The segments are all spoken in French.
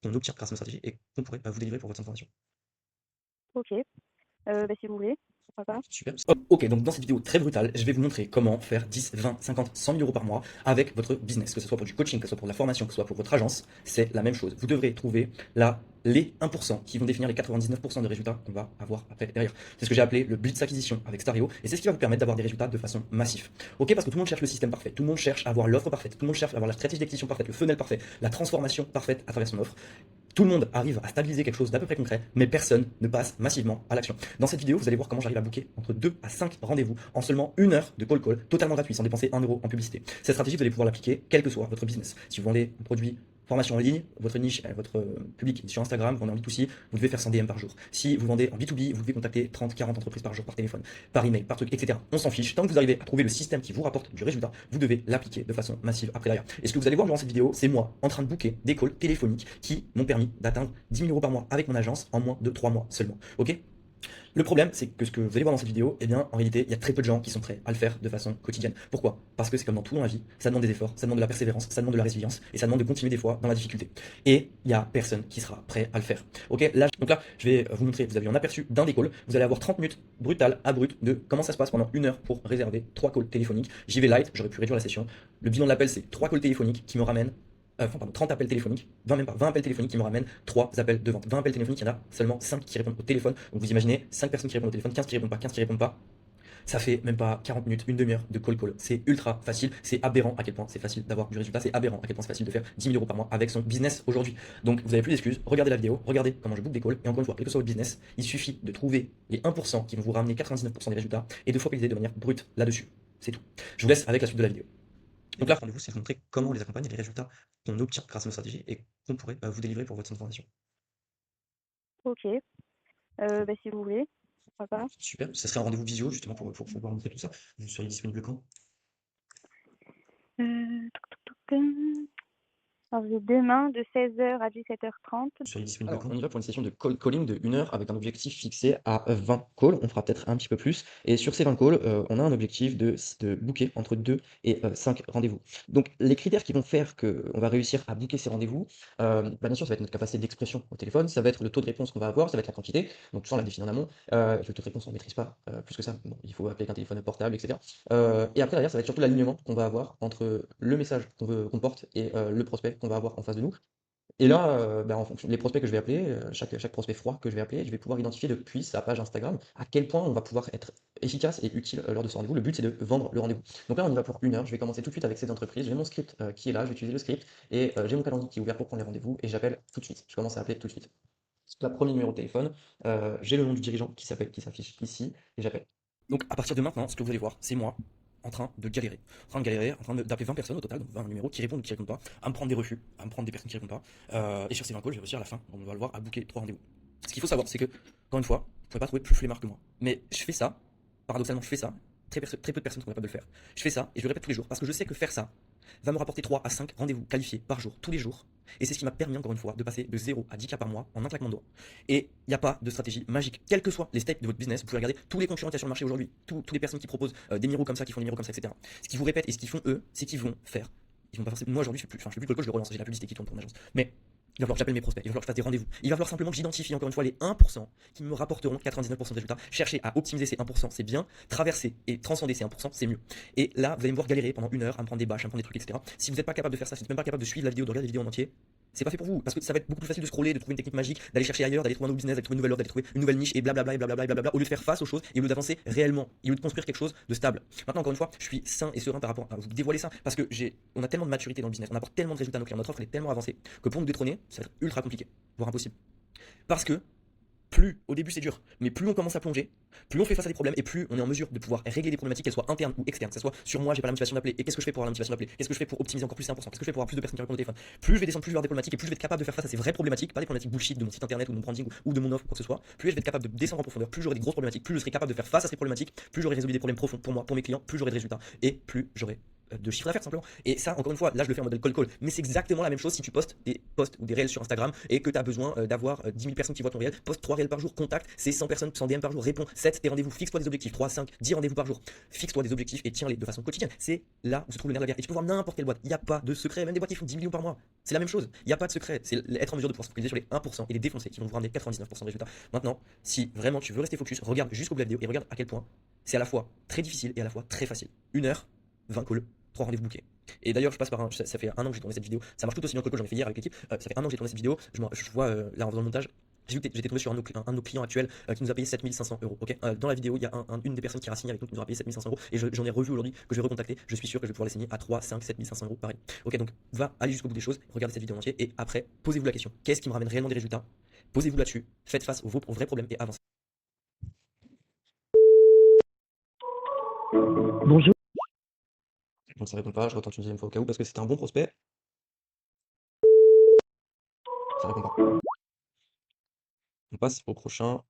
qu'on obtient grâce à nos stratégies et qu'on pourrait vous délivrer pour votre centre de formation. OK, si vous voulez, pourquoi pas. Super. Ok, donc dans cette vidéo très brutale, je vais vous montrer comment faire 10, 20, 50, 100 000 euros par mois avec votre business, que ce soit pour du coaching, que ce soit pour de la formation, que ce soit pour votre agence, c'est la même chose. Vous devrez trouver les 1% qui vont définir les 99% de résultats qu'on va avoir après derrière. C'est ce que j'ai appelé le blitz acquisition avec Stario, et c'est ce qui va vous permettre d'avoir des résultats de façon massive. Ok, parce que tout le monde cherche le système parfait, tout le monde cherche à avoir l'offre parfaite, tout le monde cherche à avoir la stratégie d'acquisition parfaite, le funnel parfait, la transformation parfaite à travers son offre. Tout le monde arrive à stabiliser quelque chose d'à peu près concret, mais personne ne passe massivement à l'action. Dans cette vidéo, vous allez voir comment j'arrive à booker entre 2 à 5 rendez-vous en seulement 1 heure de call totalement gratuit, sans dépenser 1 euro en publicité. Cette stratégie, vous allez pouvoir l'appliquer quel que soit votre business. Si vous vendez un produit formation en ligne, votre niche, votre public sur Instagram, vous vendez en B2C, vous devez faire 100 DM par jour. Si vous vendez en B2B, vous devez contacter 30, 40 entreprises par jour, par téléphone, par email, par truc, etc. On s'en fiche. Tant que vous arrivez à trouver le système qui vous rapporte du résultat, vous devez l'appliquer de façon massive après derrière. Et ce que vous allez voir durant cette vidéo, c'est moi en train de booker des calls téléphoniques qui m'ont permis d'atteindre 10 000 euros par mois avec mon agence en moins de 3 mois seulement. Ok? Le problème, c'est que ce que vous allez voir dans cette vidéo, eh bien, en réalité, il y a très peu de gens qui sont prêts à le faire de façon quotidienne. Pourquoi? Parce que c'est comme dans tout dans la vie, ça demande des efforts, ça demande de la persévérance, ça demande de la résilience, et ça demande de continuer des fois dans la difficulté. Et il y a personne qui sera prêt à le faire. Ok? Donc là, je vais vous montrer, vous avez un aperçu d'un des calls, vous allez avoir 30 minutes brutales à brut de comment ça se passe pendant 1 heure pour réserver 3 calls téléphoniques. J'y vais light, j'aurais pu réduire la session. Le bilan de l'appel, c'est 3 calls téléphoniques qui me ramènent 30 appels téléphoniques, 20 même pas, 20 appels téléphoniques qui me ramènent 3 appels de vente. 20 appels téléphoniques, il y en a seulement 5 qui répondent au téléphone. Donc vous imaginez 5 personnes qui répondent au téléphone, 15 qui répondent pas, 15 qui répondent pas. Ça fait même pas 40 minutes, une demi-heure de call. C'est ultra facile. C'est aberrant à quel point c'est facile d'avoir du résultat. C'est aberrant à quel point c'est facile de faire 10 000 euros par mois avec son business aujourd'hui. Donc vous n'avez plus d'excuses. Regardez la vidéo, regardez comment je book des calls. Et encore une fois, quel que soit votre business, il suffit de trouver les 1% qui vont vous ramener 99% des résultats et de focaliser de manière brute là-dessus. C'est tout. Je vous laisse avec la suite de la vidéo. Donc là, rendez-vous, c'est de vous montrer comment on les accompagne et les résultats qu'on obtient grâce à nos stratégies et qu'on pourrait vous délivrer pour votre centre de formation. OK, si vous voulez, pourquoi pas. Super, ça serait un rendez-vous visio justement pour pouvoir montrer tout ça. Vous seriez disponible quand? Alors j'ai demain de 16h à 17h30. Vous seriez disponible quand? On y va pour une session de call calling de 1 heure avec un objectif fixé à 20 calls. On fera peut-être un petit peu plus. Et sur ces 20 calls, on a un objectif de booker entre 2 et 5 rendez-vous. Donc les critères qui vont faire qu'on va réussir à booker ces rendez-vous, bien sûr, ça va être notre capacité d'expression au téléphone, ça va être le taux de réponse qu'on va avoir, ça va être la quantité. Donc tout ça, on l'a défini en amont. Le taux de réponse, on ne maîtrise pas plus que ça. Bon, il faut appeler avec un téléphone portable, etc. Et après, derrière, ça va être surtout l'alignement qu'on va avoir entre le message qu'on porte et le prospect qu'on va avoir en face de nous. Et là, en fonction les prospects que je vais appeler, chaque prospect froid que je vais appeler, je vais pouvoir identifier depuis sa page Instagram à quel point on va pouvoir être efficace et utile lors de ce rendez-vous. Le but, c'est de vendre le rendez-vous. Donc là, on y va pour 1 heure. Je vais commencer tout de suite avec ces entreprises. J'ai mon script qui est là, je vais utiliser le script et j'ai mon calendrier qui est ouvert pour prendre les rendez-vous et j'appelle tout de suite. Je commence à appeler tout de suite. La premier numéro de téléphone, j'ai le nom du dirigeant qui s'affiche ici et j'appelle. Donc à partir de maintenant, ce que vous allez voir, c'est moi en train de galérer, en train d'appeler 20 personnes au total, donc 20 numéros qui répondent ou qui répondent pas, à me prendre des refus, à me prendre des personnes qui répondent pas. Et sur ces 20 calls, je vais réussir à la fin, on va le voir, à booker 3 rendez-vous. Ce qu'il faut savoir, c'est que, encore une fois, vous pouvez pas trouver plus flemmard que moi. Mais je fais ça, paradoxalement, je fais ça. Très peu de personnes sont capables de le faire. Je fais ça et je le répète tous les jours parce que je sais que faire ça va me rapporter 3 à 5 rendez-vous qualifiés par jour, tous les jours. Et c'est ce qui m'a permis, encore une fois, de passer de 0 à 10K par mois en un claquement de doigts. Et il n'y a pas de stratégie magique. Quels que soient les steps de votre business, vous pouvez regarder tous les concurrents qu'il y a sur le marché aujourd'hui, toutes les personnes qui proposent des miros comme ça, qui font des miros comme ça, etc. Ce qu'ils vous répètent et ce qu'ils font eux, c'est qu'ils vont faire. Ils vont pas forcément. Moi aujourd'hui, je fais plus le coach, je le relance, j'ai la publicité qui tourne pour mon agence. Mais il va falloir que j'appelle mes prospects, il va falloir que je fasse des rendez-vous. Il va falloir simplement que j'identifie encore une fois les 1% qui me rapporteront 99% de résultats. Chercher à optimiser ces 1%, c'est bien. Traverser et transcender ces 1%, c'est mieux. Et là, vous allez me voir galérer pendant 1 heure à me prendre des bâches, à me prendre des trucs, etc. Si vous n'êtes pas capable de faire ça, si vous n'êtes même pas capable de suivre la vidéo, de regarder la vidéo en entier, c'est pas fait pour vous. Parce que ça va être beaucoup plus facile de scroller, de trouver une technique magique, d'aller chercher ailleurs, d'aller trouver un nouveau business, d'aller trouver une nouvelle offre, d'aller trouver une nouvelle niche et blablabla, et blablabla, et blablabla, au lieu de faire face aux choses et au lieu d'avancer réellement, et au lieu de construire quelque chose de stable. Maintenant, encore une fois, je suis sain et serein par rapport à vous dévoiler ça parce que on a tellement de maturité dans le business, on apporte tellement de résultats à nos clients, notre offre elle est tellement avancée que pour nous détrôner, ça va être ultra compliqué, voire impossible. Parce que plus, au début c'est dur, mais plus on commence à plonger, plus on fait face à des problèmes et plus on est en mesure de pouvoir régler des problématiques, qu'elles soient internes ou externes. Que ce soit sur moi, j'ai pas la motivation d'appeler, et qu'est-ce que je fais pour avoir la motivation d'appeler? Qu'est-ce que je fais pour optimiser encore plus 1%? Qu'est-ce que je fais pour avoir plus de personnes qui répondent au téléphone? Plus je vais descendre, plus je vais avoir des problématiques et plus je vais être capable de faire face à ces vraies problématiques, pas des problématiques bullshit de mon site internet ou de mon branding ou de mon offre ou quoi que ce soit. Plus je vais être capable de descendre en profondeur, plus j'aurai des grosses problématiques, plus je serai capable de faire face à ces problématiques, plus j'aurai résolu des problèmes profonds pour moi, pour mes clients, plus j'aurai de résultats et plus j'aurai de chiffre d'affaires simplement. Et ça, encore une fois, là je le fais en modèle cold call, mais c'est exactement la même chose si tu postes des posts ou des réels sur Instagram et que tu as besoin d'avoir 10 000 personnes qui voient ton réel, poste 3 réels par jour, contacte, c'est 100 personnes, 100 DM par jour, réponds, 7 tes rendez-vous, fixe-toi des objectifs, 3, 5, 10 rendez-vous par jour, fixe-toi des objectifs et tiens-les de façon quotidienne. C'est là où se trouve le nerf de la guerre. Et tu peux voir n'importe quelle boîte, il n'y a pas de secret, même des boîtes qui font 10 millions par mois, c'est la même chose, il n'y a pas de secret, c'est être en mesure de pouvoir se focaliser sur les 1% et les défoncer qui vont vous ramener 99% de résultats. Maintenant, si vraiment tu veux rester focus, regarde jusqu'au bout de la vidéo et regarde à quel point c'est à la fois très difficile et à la fois très facile. 1 heure, 20 calls, 3 rendez-vous bookés. Et d'ailleurs, je passe par ça fait 1 an que j'ai tourné cette vidéo. Ça marche tout aussi bien que j'en ai fait hier avec l'équipe. Ça fait 1 an que j'ai tourné cette vidéo. Je vois là en faisant le montage. J'ai vu que j'étais tombé sur un de nos clients actuels qui nous a payé 7 500 euros. Ok, dans la vidéo, il y a une des personnes qui a signé avec nous qui nous a payé 7 500 euros. Et j'en ai revu aujourd'hui que je vais recontacter. Je suis sûr que je vais pouvoir les signer à 3, 5, 7 500 euros pareil. Ok, donc va aller jusqu'au bout des choses, regardez cette vidéo en entier et après, posez-vous la question. Qu'est-ce qui me ramène réellement des résultats? Posez-vous là-dessus, faites face aux vrais problèmes et avancez. Bonjour. Donc ça répond pas, je retente une deuxième fois au cas où parce que c'était un bon prospect. Ça répond pas. On passe au prochain.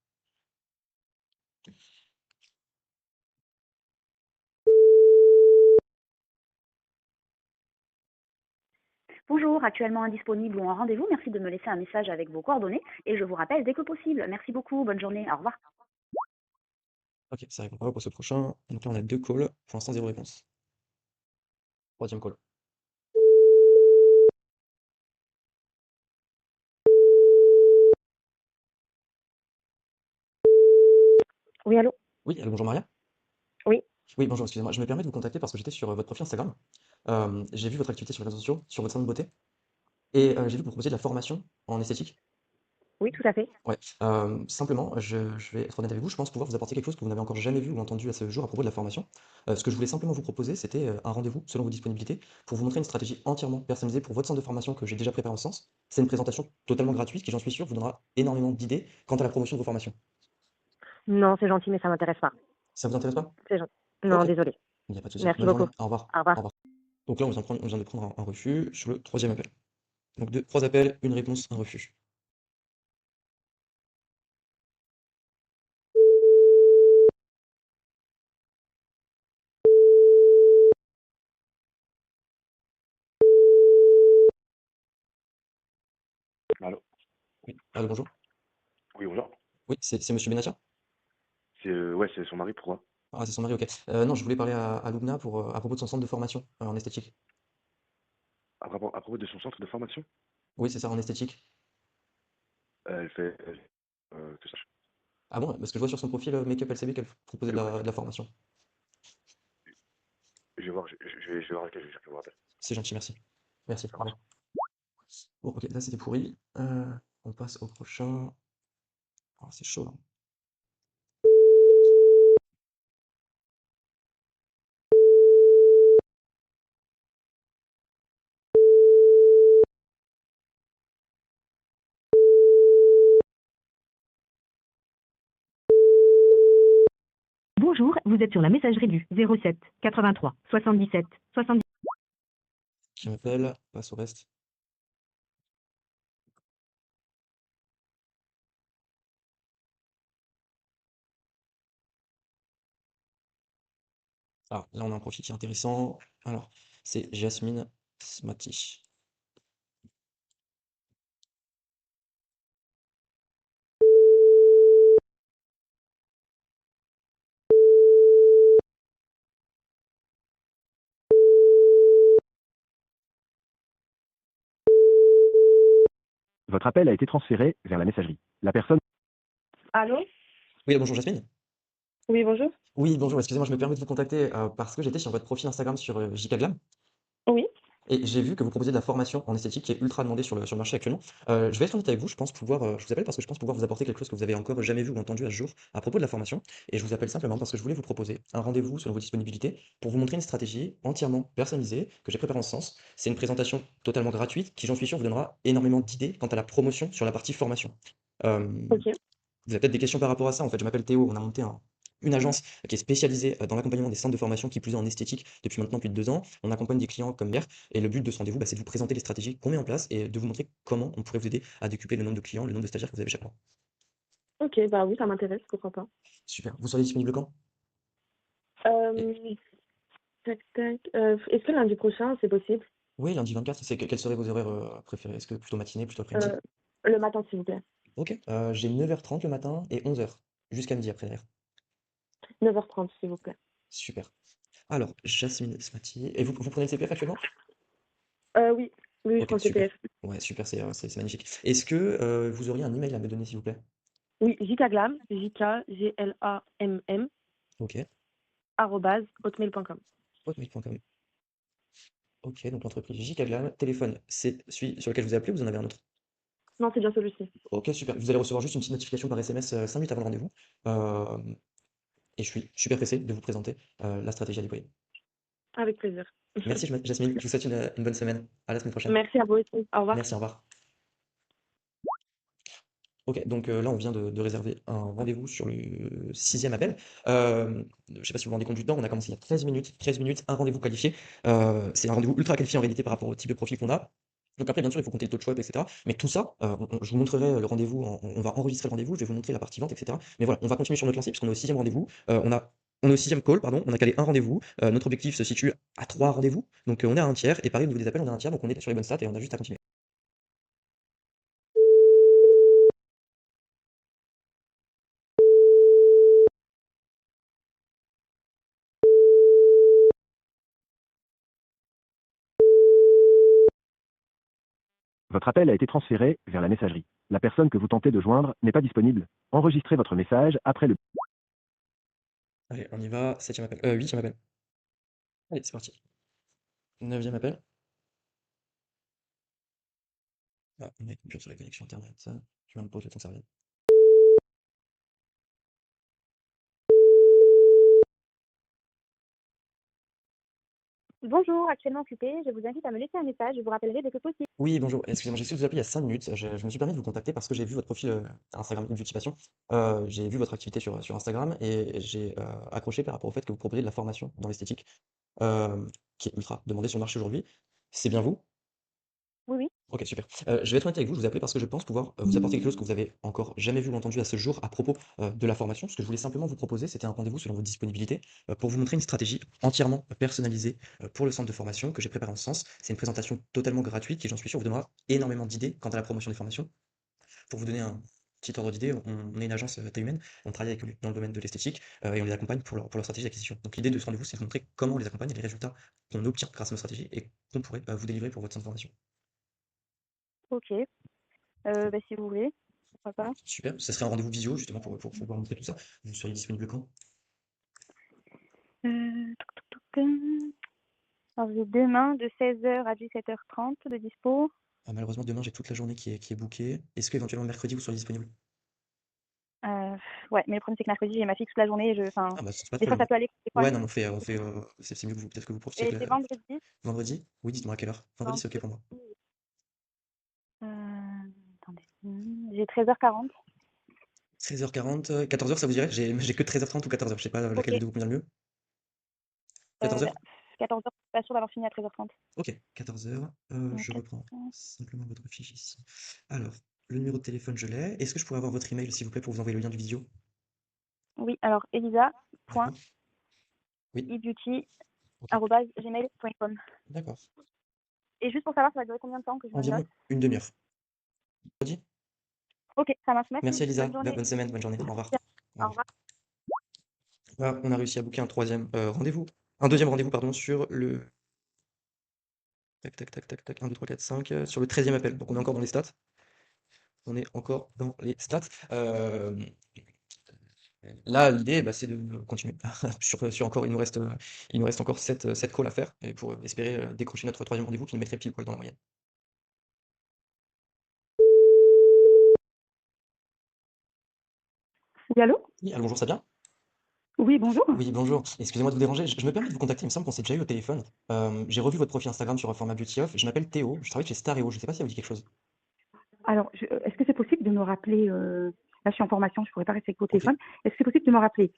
Bonjour, actuellement indisponible ou en rendez-vous, merci de me laisser un message avec vos coordonnées et je vous rappelle dès que possible. Merci beaucoup, bonne journée, au revoir. Ok, ça répond pas, on passe au prochain. Donc là on a 2 calls, pour l'instant 0 réponse. Troisième call. Oui, allô? Oui, allô, bonjour Maria. Oui, Oui, bonjour, excusez-moi, je me permets de vous contacter parce que j'étais sur votre profil Instagram. J'ai vu votre activité sur les réseaux sociaux, sur votre salon de beauté, et j'ai vu que vous proposiez de la formation en esthétique. oui, tout à fait. Ouais, simplement, je vais être honnête avec vous, je pense pouvoir vous apporter quelque chose que vous n'avez encore jamais vu ou entendu à ce jour à propos de la formation. Ce que je voulais simplement vous proposer, c'était un rendez-vous selon vos disponibilités pour vous montrer une stratégie entièrement personnalisée pour votre centre de formation que j'ai déjà préparé en ce sens. C'est une présentation totalement gratuite qui, j'en suis sûr, vous donnera énormément d'idées quant à la promotion de vos formations. Non, c'est gentil, mais ça m'intéresse pas. Ça vous intéresse pas? C'est gentil. Non, Ok, désolé. il n'y a pas de souci. Merci Bonne journée, beaucoup. au revoir. Au revoir. Au revoir. Donc là, on vient de prendre un refus sur le troisième appel. Donc 3 appels, une réponse, un refus. Allô? Oui, allô, bonjour. Oui, bonjour. Oui, c'est Monsieur Benatia? Ouais, c'est son mari, pourquoi? Ah, c'est son mari, ok. Non, je voulais parler à Loubna à propos de son centre de formation en esthétique. À propos de son centre de formation? Oui, c'est ça, en esthétique. Elle fait. Que ça. Ah bon? Parce que je vois sur son profil Make-up LCB qu'elle proposait Elle- de la formation. Je vais voir, je vais voir avec elle, je vais dire qu'elle vous rappelle. C'est gentil, merci. Merci, Ça au marche. revoir. Bon, ok, là c'était pourri. On passe au prochain. Oh, c'est chaud là. Bonjour, vous êtes sur la messagerie du 07 83 77 70. Qui m'appelle? Passe au reste. Ah, là on a un profil qui est intéressant. Alors, c'est Jasmine Smati. Votre appel a été transféré vers la messagerie. La personne. Allô? Oui, bonjour Jasmine. Oui, bonjour. Oui, bonjour, excusez-moi, je me permets de vous contacter parce que j'étais sur votre profil Instagram sur JK Glam Oui. et j'ai vu que vous proposiez de la formation en esthétique qui est ultra demandée sur le marché actuellement. Je vais être honnête avec vous, je pense pouvoir, je vous appelle parce que je pense pouvoir vous apporter quelque chose que vous avez encore jamais vu ou entendu à ce jour à propos de la formation. Et je vous appelle simplement parce que je voulais vous proposer un rendez-vous selon vos disponibilités pour vous montrer une stratégie entièrement personnalisée que j'ai préparée en ce sens. C'est une présentation totalement gratuite qui, j'en suis sûr, vous donnera énormément d'idées quant à la promotion sur la partie formation. Euh, Ok. Vous avez peut-être des questions par rapport à ça. En fait, je m'appelle Théo. On a monté une agence qui est spécialisée dans l'accompagnement des centres de formation, qui plus est en esthétique depuis maintenant plus de 2 ans. On accompagne des clients comme Mère. Et le but de ce rendez-vous, c'est de vous présenter les stratégies qu'on met en place et de vous montrer comment on pourrait vous aider à décupler le nombre de clients, le nombre de stagiaires que vous avez chaque mois. Ok, bah oui, ça m'intéresse, pourquoi pas. Super. Vous seriez disponible quand? Et Euh, Tac, tac. Est-ce que lundi prochain, c'est possible? Oui, lundi 24, quels seraient vos horaires préférés? Est-ce que plutôt matinée, plutôt après-midi? Euh, le matin, s'il vous plaît. Ok, j'ai 9h30 le matin et 11h, jusqu'à midi après d'ailleurs. 9h30, s'il vous plaît. Super. Alors, Jasmine Smati, et vous prenez le CPF actuellement? Oui, oui, je Ok, prends le super. CPF. Ouais, super, c'est magnifique. Est-ce que vous auriez un email à me donner, s'il vous plaît? Oui, JKGlam, JKGLAMM, Ok, @hotmail.com. hotmail.com. Ok, donc l'entreprise Jicaglam, téléphone, c'est celui sur lequel vous avez appelé ou vous en avez un autre? Non, c'est bien celui-ci. Ok, super. Vous allez recevoir juste une petite notification par SMS 5 minutes avant le rendez-vous. Euh, et je suis super pressé de vous présenter la stratégie à déployer. Avec plaisir. Merci Jasmine, je vous souhaite une bonne semaine. À la semaine prochaine. Merci à vous aussi. Au revoir. Merci, au revoir. Ok, donc là on vient de réserver un rendez-vous sur le sixième appel. Je ne sais pas si vous vous rendez compte du temps, on a commencé il y a 13 minutes, 13 minutes, un rendez-vous qualifié. C'est un rendez-vous ultra qualifié en réalité par rapport au type de profil qu'on a. Donc après, bien sûr, il faut compter le taux de choix, etc. Mais tout ça, je vous montrerai le rendez-vous, on va enregistrer le rendez-vous, je vais vous montrer la partie vente, etc. Mais voilà, on va continuer sur notre lancée puisqu'on est au sixième rendez-vous. On est au sixième call, pardon, on a calé un rendez-vous. Notre objectif se situe à 3 rendez-vous. Donc on est à un tiers, et pareil au niveau des appels, on est à un tiers, donc on est sur les bonnes stats et on a juste à continuer. Votre appel a été transféré vers la messagerie. La personne que vous tentez de joindre n'est pas disponible. Enregistrez votre message après le Allez, on y va, septième appel, huitième appel. Allez, c'est parti. Neuvième appel. Ah, on a une coupure sur la connexion internet. Je vais me pose le temps que ça revienne. Bonjour, actuellement occupé. Je vous invite à me laisser un message. Je vous rappellerai dès que possible. Oui, bonjour. Excusez-moi, j'ai essayé de vous appeler il y a 5 minutes. Je me suis permis de vous contacter parce que j'ai vu votre profil Instagram Beauty Passion. J'ai vu votre activité sur Instagram et j'ai accroché par rapport au fait que vous proposez de la formation dans l'esthétique qui est ultra demandée sur le marché aujourd'hui. C'est bien vous? Oui, oui. Ok, super. Je vais être honnête avec vous, je vous appelais parce que je pense pouvoir vous apporter quelque chose que vous avez encore jamais vu ou entendu à ce jour à propos de la formation. Ce que je voulais simplement vous proposer, c'était un rendez-vous selon vos disponibilités pour vous montrer une stratégie entièrement personnalisée pour le centre de formation que j'ai préparé en ce sens. C'est une présentation totalement gratuite qui, j'en suis sûr, vous donnera énormément d'idées quant à la promotion des formations. Pour vous donner un petit ordre d'idée, on est une agence taille humaine, on travaille avec eux dans le domaine de l'esthétique et on les accompagne pour leur stratégie d'acquisition. Donc l'idée de ce rendez-vous, c'est de vous montrer comment on les accompagne et les résultats qu'on obtient grâce à nos stratégies et qu'on pourrait vous délivrer pour votre centre de formation. Ok. Si vous voulez, pourquoi pas. Super, ça serait un rendez-vous visio justement pour pouvoir montrer tout ça. Vous seriez disponible quand? Alors, j'ai demain de 16h à 17h30 de dispo. Ah, malheureusement, demain, j'ai toute la journée qui est bookée. Est-ce qu'éventuellement mercredi, vous seriez disponible? Ouais, mais le problème, c'est que mercredi, j'ai ma fille toute la journée. Enfin, Ah, bah, c'est pas de des fois, problème. ça peut aller, des fois Ouais, non. non, c'est mieux que peut-être que vous profitiez Et avec c'est le vendredi. vendredi? Oui, dites-moi à quelle heure? Vendredi, c'est ok Vendredi. pour moi. Attendez. J'ai 13h40. 13h40, 14h, ça vous dirait? J'ai que 13h30 ou 14h, je sais pas Ok. laquelle de vous convient le mieux. 14h? 14h, je suis pas sûre d'avoir fini à 13h30. Ok, 14h. Je Donc, reprends simplement votre fiche ici. Alors, le numéro de téléphone, je l'ai. Est-ce que je pourrais avoir votre email, s'il vous plaît, pour vous envoyer le lien du vidéo? oui, alors D'accord. Oui, ok. elisa.ebeauty@gmail.com. D'accord. Et juste pour savoir, ça va durer combien de temps que je me le note? Environ une demi-heure. Redis? Ok, ça marche. Merci Merci. Elisa, Bonne journée. bonne semaine, bonne journée. Au revoir. Au Au revoir. revoir. Voilà, on a réussi à booker un troisième rendez-vous. Un deuxième rendez-vous, pardon, sur le. Tac, tac, tac, tac, tac. 1, 2, 3, 4, 5. Sur le 13e appel. Donc on est encore dans les stats. On est encore dans les stats. Là, l'idée, bah, c'est de continuer. Sur encore, il nous reste encore 7 calls à faire et pour espérer décrocher notre troisième rendez-vous qui nous mettrait pile poil dans la moyenne. Oui, allô? Oui, alors bonjour, ça bien? Oui, bonjour. Oui, bonjour. Excusez-moi de vous déranger. Je me permets de vous contacter. Il me semble qu'on s'est déjà eu au téléphone. J'ai revu votre profil Instagram sur Format Beauty Off. Je m'appelle Théo. Je travaille chez Stareo. Je ne sais pas si ça vous dit quelque chose. Alors, est-ce que c'est possible de me rappeler, là je suis en formation, je ne pourrais pas rester avec vos Ok. téléphones, est-ce que c'est possible de me rappeler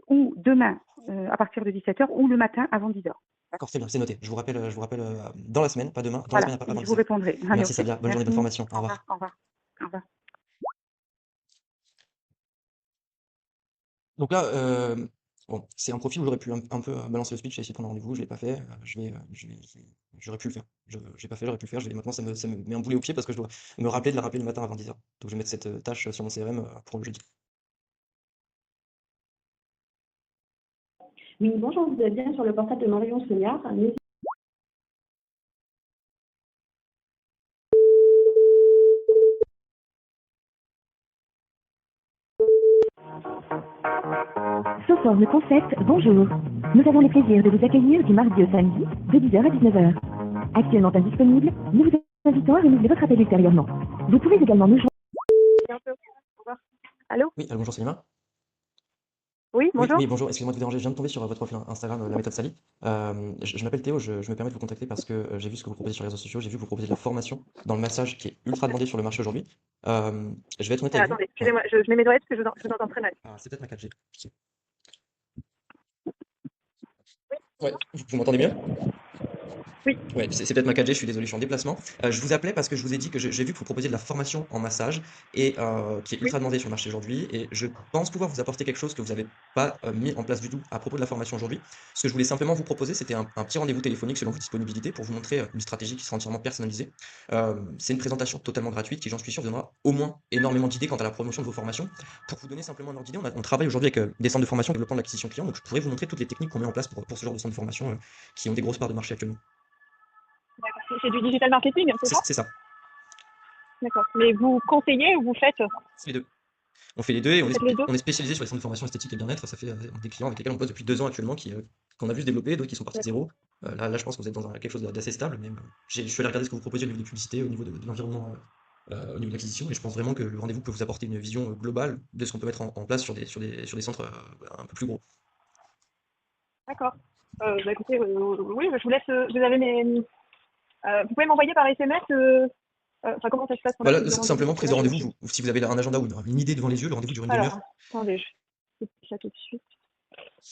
ou demain à partir de 17h ou le matin avant 10h? D'accord, c'est bien, c'est noté. Je vous rappelle dans la semaine, pas demain, dans la Voilà, semaine avant je vous 10h. répondrai. Allez, Merci ok. Sabia. Bonne journée, bonne Merci. formation. Au Au revoir, revoir. au revoir, au revoir. Donc là, Bon, c'est un profil où j'aurais pu un peu balancer le speech et essayer de prendre un rendez-vous. Je l'ai pas fait. J'aurais pu le faire. J'ai pas fait, j'aurais pu le faire. Maintenant, ça me met un boulet au pied parce que je dois me rappeler de la rappeler le matin avant 10h. Donc, je vais mettre cette tâche sur mon CRM pour le jeudi. Oui, bonjour, vous êtes bien sur le portable de Marion Senior. Soforme Concept, bonjour. Nous avons le plaisir de vous accueillir du mardi au samedi, de 10h à 19h. Actuellement indisponible, nous vous invitons à renouveler votre appel ultérieurement. Vous pouvez également nous joindre. Bientôt. Au revoir. Allô? Oui, allô, bonjour Salima. Oui, Oui, bonjour. oui, bonjour, excusez-moi de vous déranger. Je viens de tomber sur votre profil Instagram, la méthode Sally. Je m'appelle Théo, je me permets de vous contacter parce que j'ai vu ce que vous proposez sur les réseaux sociaux. J'ai vu que vous proposez de la formation dans le massage qui est ultra demandé sur le marché aujourd'hui. Je vais être honnête avec vous. Attendez, Ouais. excusez-moi, je mets mes oreillettes parce que je vous entends très mal. Ah, c'est peut-être ma 4G. Ouais, vous m'entendez mieux? Oui. Ouais, c'est peut-être ma 4G, je suis désolé, je suis en déplacement. Je vous appelais parce que je vous ai dit que j'ai vu que vous proposiez de la formation en massage et qui est Oui. ultra demandée sur le marché aujourd'hui. Et je pense pouvoir vous apporter quelque chose que vous n'avez pas mis en place du tout à propos de la formation aujourd'hui. Ce que je voulais simplement vous proposer, c'était un petit rendez-vous téléphonique selon vos disponibilités pour vous montrer une stratégie qui sera entièrement personnalisée. C'est une présentation totalement gratuite qui, j'en suis sûr, vous donnera au moins énormément d'idées quant à la promotion de vos formations. Pour vous donner simplement un ordre d'idée, on travaille aujourd'hui avec des centres de formation développement de l'acquisition client. Donc je pourrais vous montrer toutes les techniques qu'on met en place pour ce genre de centre de formation qui ont des grosses parts de marché actuellement. D'accord. C'est du digital marketing, c'est ça? C'est ça. D'accord. Mais vous conseillez ou vous faites? C'est les deux. On fait les deux et Vous faites les deux? on est spécialisé sur les centres de formation esthétique et bien-être. Ça fait des clients avec lesquels on bosse depuis 2 ans actuellement qu'on a vu se développer, d'autres qui sont partis de D'accord. zéro. Là, je pense que vous êtes dans quelque chose d'assez stable, mais je suis allé regarder ce que vous proposez au niveau des publicités, au niveau de l'environnement, au niveau de l'acquisition, et je pense vraiment que le rendez-vous peut vous apporter une vision globale de ce qu'on peut mettre en place sur des centres un peu plus gros. D'accord. Bah, écoutez, oui, je vous laisse. Vous avez vous pouvez m'envoyer par SMS. Enfin, comment ça se passe pour la Voilà, prise de rendez-vous? simplement Parce que prise là, de rendez-vous, si vous avez un agenda ou une idée devant les yeux, le rendez-vous dure une Alors, demi-heure. attendez, je fais ça tout de suite.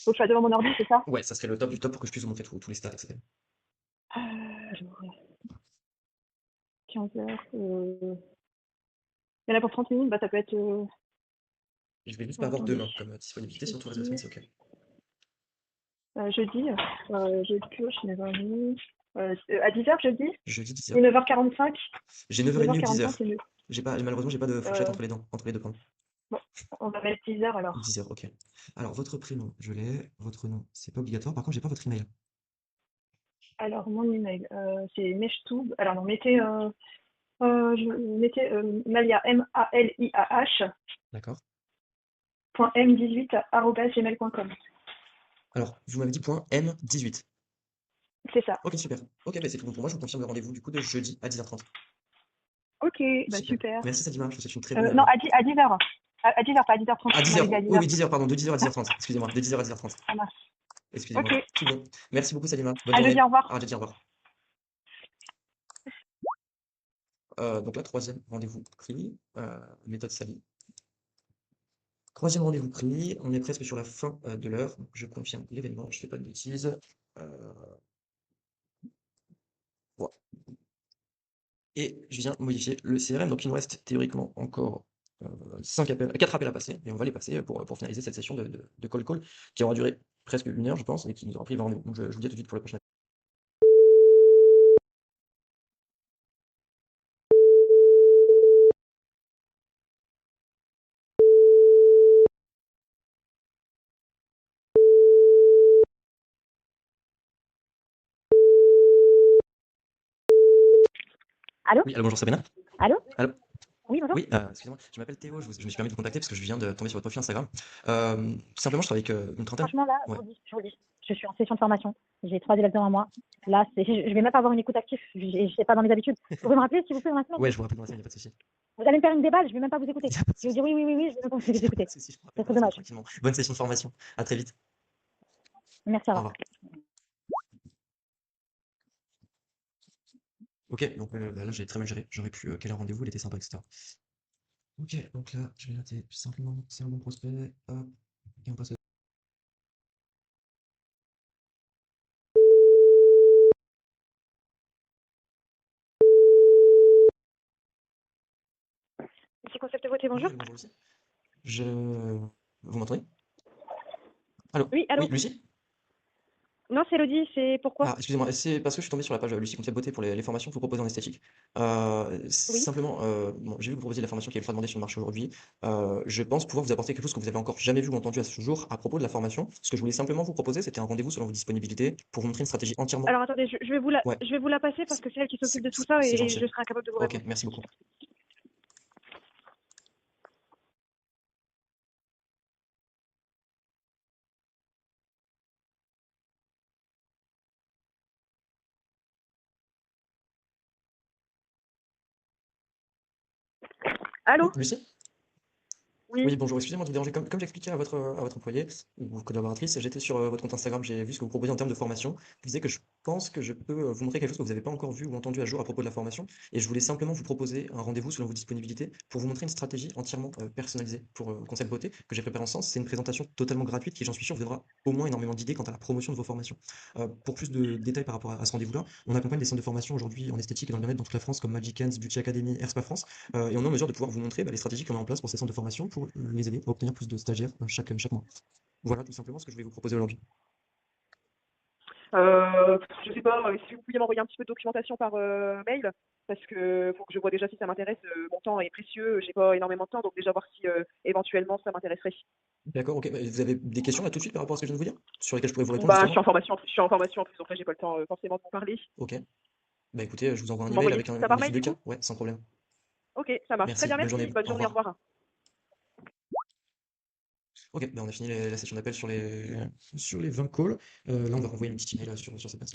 Faut que je fasse devant mon ordi, c'est ça? Ouais, ça serait le top du top pour que je puisse vous montrer tous les stats, etc. Alors, 15 heures. Il y en a pour 30 minutes, bah ça peut être. Je vais juste pas avoir Attendez. demain comme disponibilité, sinon tout le reste de la semaine, c'est ok. Jeudi, je pioche 9h30. À 10h, jeudi? Jeudi Ou 10h. 9h45? J'ai 9h30 ou 9h45, 10h. c'est mieux. Malheureusement, j'ai pas de fourchette Euh, entre les deux, pardon. bon, on va mettre 10h alors. 10h, ok. Alors, votre prénom, je l'ai. Votre nom, c'est pas obligatoire. Par contre, j'ai pas votre email. Alors, mon email, c'est meshtoub. Alors, non, mettez, mettez Malia, M-A-L-I-A-H, D'accord. .m18@gmail.com. Alors, vous m'avez dit point M18. C'est ça. Ok, super. Ok, bah c'est tout bon pour moi. Je vous confirme le rendez-vous du coup de jeudi à 10h30. Ok, bah Super. super. Merci Sadima. Je vous souhaite une très bonne. Non, à 10h. À 10h, pas à 10h30. À Vous m'avez dit 10h. à Oui, 10h. oui, 10h, pardon. De 10h à 10h30. Excusez-moi. De 10h à 10h30. Ça marche. Excusez-moi. Ok. Tout bon. Merci beaucoup Sadima. Bonne À journée. jeudi, au revoir. À jeudi, au revoir. Donc là, troisième rendez-vous pris. Méthode Sally. Troisième rendez-vous pris, on est presque sur la fin de l'heure, donc je confirme l'événement, je fais pas de bêtises. Voilà. Et je viens modifier le CRM, donc il nous reste théoriquement encore 4 appels à passer, et on va les passer pour finaliser cette session de call qui aura duré presque 1 heure, je pense, et qui nous aura pris 20 rendez-vous. Donc je vous dis à tout de suite pour la prochaine. Allô? Oui, alors bonjour Sabina. Allô? Allô. Oui, bonjour. Oui, excusez-moi, je m'appelle Théo, je me suis permis de vous contacter parce que je viens de tomber sur votre profil Instagram. Tout simplement, je travaille avec une trentaine. Franchement, là, Ouais. je vous le dis, je suis en session de formation. J'ai 3 élèves devant moi. Là, je vais même pas avoir une écoute active. Je sais pas dans mes habitudes. Vous pouvez me rappeler, s'il vous plaît, dans la semaine? Ouais, je vous rappelle dans la semaine, il n'y a pas de souci. Vous allez me faire une déballe, je vais même pas vous écouter. Il n'y a pas de Je vais souci. vous dire oui, oui, oui, oui, je vais même pas vous Il n'y a pas écouter. de souci, je vous Ça rappelle dans serait la semaine dommage. tranquillement. Bonne session de formation. À très vite. Merci, au Au revoir. revoir. Ok, donc là j'ai très mal géré. J'aurais pu quel rendez-vous, il était sympa, etc. Ok, donc là je vais noter simplement c'est un bon prospect. Hop, et on passe à... Monsieur Concept Beauté, Oui, bonjour. allô, bonjour Lucie. Je... Vous m'entendez? Allô? Oui, allô? Oui, Lucie? Non, c'est Elodie, c'est pourquoi? Ah, excusez-moi, c'est parce que je suis tombé sur la page Lucie Concept Beauté pour les formations que vous proposez en esthétique. Oui. Simplement, bon, j'ai vu que vous proposiez la formation qui est ultra demandée sur le marché aujourd'hui. Je pense pouvoir vous apporter quelque chose que vous avez encore jamais vu ou entendu à ce jour à propos de la formation. Ce que je voulais simplement vous proposer, c'était un rendez-vous selon vos disponibilités pour vous montrer une stratégie entièrement. Alors attendez, Ouais, je vais vous la passer parce que c'est elle qui s'occupe c'est de tout ça c'est et gentil. je serai incapable de vous Ok, répondre. merci beaucoup. Oui, Allô? Lucie? Oui. Oui, bonjour, excusez-moi de vous déranger. Comme j'expliquais à votre employé ou collaboratrice, j'étais sur votre compte Instagram, j'ai vu ce que vous proposez en termes de formation. Je disais que je pense que je peux vous montrer quelque chose que vous n'avez pas encore vu ou entendu à jour à propos de la formation. Et je voulais simplement vous proposer un rendez-vous selon vos disponibilités pour vous montrer une stratégie entièrement personnalisée pour Concept Beauté que j'ai préparée en sens. C'est une présentation totalement gratuite qui, j'en suis sûr, vous donnera au moins énormément d'idées quant à la promotion de vos formations. Pour plus de détails par rapport à ce rendez-vous-là, on accompagne des centres de formation aujourd'hui en esthétique et dans le bien-être dans toute la France comme Magic Hands, Beauty Academy, Air Spa France. Et on est en mesure de pouvoir vous montrer les stratégies qu'on met en place pour ces centres de formation pour les aider à obtenir plus de stagiaires chaque mois. Voilà tout simplement ce que je vais vous proposer aujourd'hui. Je sais pas, si vous pouviez m'envoyer un petit peu de documentation par mail, parce que faut que je vois déjà si ça m'intéresse. Mon temps est précieux, j'ai pas énormément de temps, donc déjà voir si éventuellement ça m'intéresserait. D'accord, ok. Vous avez des questions là tout de suite par rapport à ce que je viens de vous dire sur lesquelles je pourrais vous répondre Bah, justement? je suis en formation en plus, donc là j'ai pas le temps forcément de vous parler. Ok. Bah écoutez, je vous envoie un Vous email m'envoyez avec ça une par étude mail de du cas. coup? Ouais, sans problème. Ok, ça marche. Très Merci, bien, bonne journée, merci. Bonne au journée, au revoir. revoir. Ok, bah on a fini la session d'appel sur les 20 calls. Là, on va renvoyer une petite email sur cette personne.